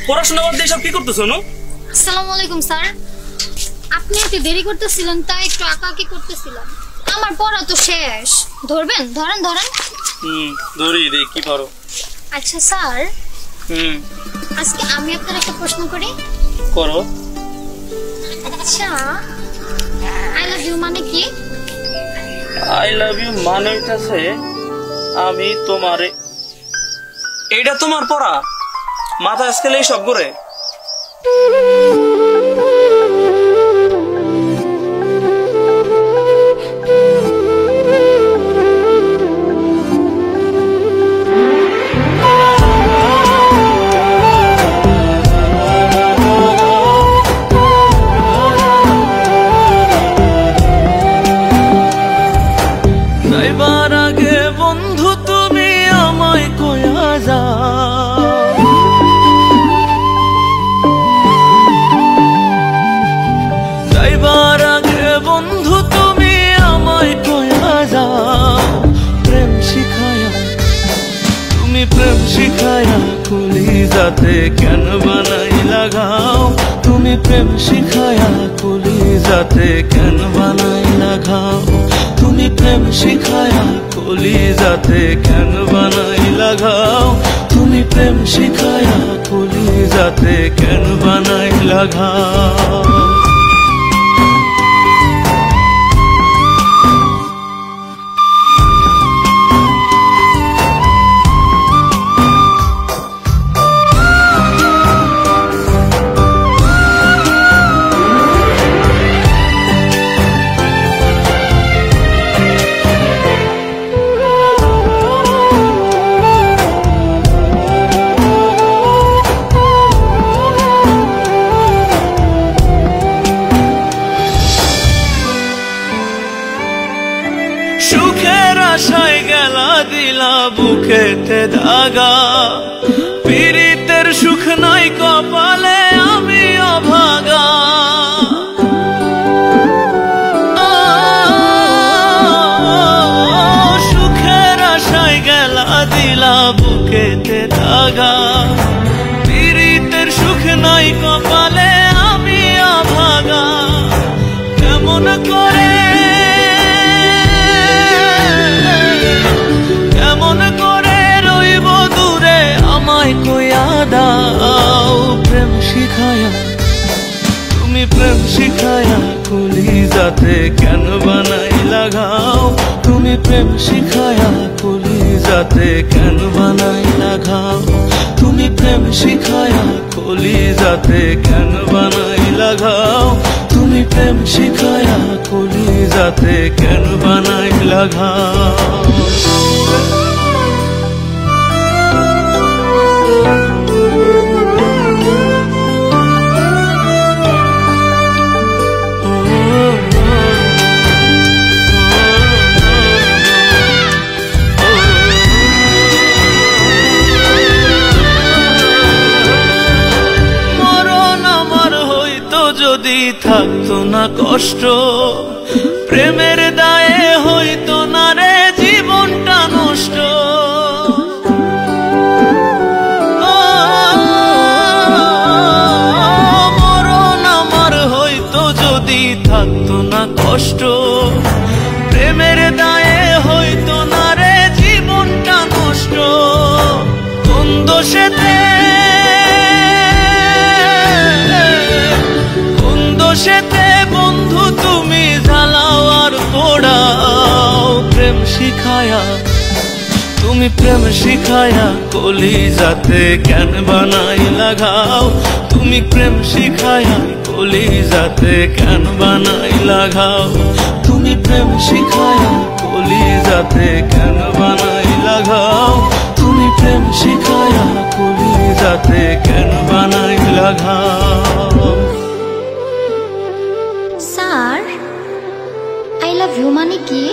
পড়াশোনা বাদ দিয়ে সব কি করতেছো? আসসালামু আলাইকুম স্যার। আপনি একটু দেরি করতেছিলেন তাই একটু আঁকাআঁকি করতেছিলাম। আমার পড়া তো শেষ। ধরবেন? ধরেন। ধরি রে, কি পারো? আচ্ছা স্যার, আজকে আমি আপনার একটা প্রশ্ন করি। করো। আচ্ছা, আই লাভ ইউ মানে কি? আই লাভ ইউ মানে হইতাছে আমি তোমারে। এইটা তোমার পড়া? মাথা আজকাল এই সব করে? যাইবার আগে বন্ধু তুমি আমায় কয়া যাও, যাইবার আগে বন্ধু তুমি আমায় কয়া যাও। প্রেম শিখায়া তুমি, প্রেম শিখায়া কলিজাতে কেন বানাই লাগাও? তুমি প্রেম শিখায়া কলিজাতে কেন বানাই লাগাও? তুমি প্রেম শিখায়া কলিজাতে কেন বানাই লাগাও? তুমি প্রেম শিখায়া কলিজাতে কেন বানাই লাগাও? সুখের আশায় গেলা দিলা বুকেতে দাগা, পীড়িতের সুখ নাই কপালে আমি অভাগা। সুখের আশায় গেলা দিলা বুকেতে দাগা, পীড়িতের সুখ নাই কপালে আমি অভাগা। কেমন করে রইব দূরে আমায় কইয়া দাও? প্রেম শিখায়া তুমি, প্রেম শিখায়া কলিজাতে কেন বানাই লাগাও? তুমি প্রেম শিখায়া কলিজাতে কেন বানাই লাগাও? তুমি প্রেম শিখায়া কলিজাতে কেন বানাই লাগাও? তুমি প্রেম শিখায়া কলিজাতে কেন বানাই লাগাও? যদি থাকতো না কষ্ট, প্রেমের দায়ে হইতো না রে জীবনটা নষ্ট। মরণ আমার হইতো যদি থাকতো না কষ্ট, প্রেমের দায়ে হইতো না রে জীবনটা নষ্ট। কোন দোষেতে বন্ধু তুমি জ্বালাও আর পোড়াও? প্রেম শিখায়া তুমি, প্রেম শিখায়া কলিজাতে কেন বানাই লাগাও? তুমি প্রেম শিখায়া কলিজাতে কেন বানাই লাগাও? তুমি প্রেম শিখায়া কলিজাতে কেন বানাই লাগাও? তুমি প্রেম শিখায়া কলিজাতে কেন বানাই লাগাও? স্যার, আই লাভ ইউ মানে কি?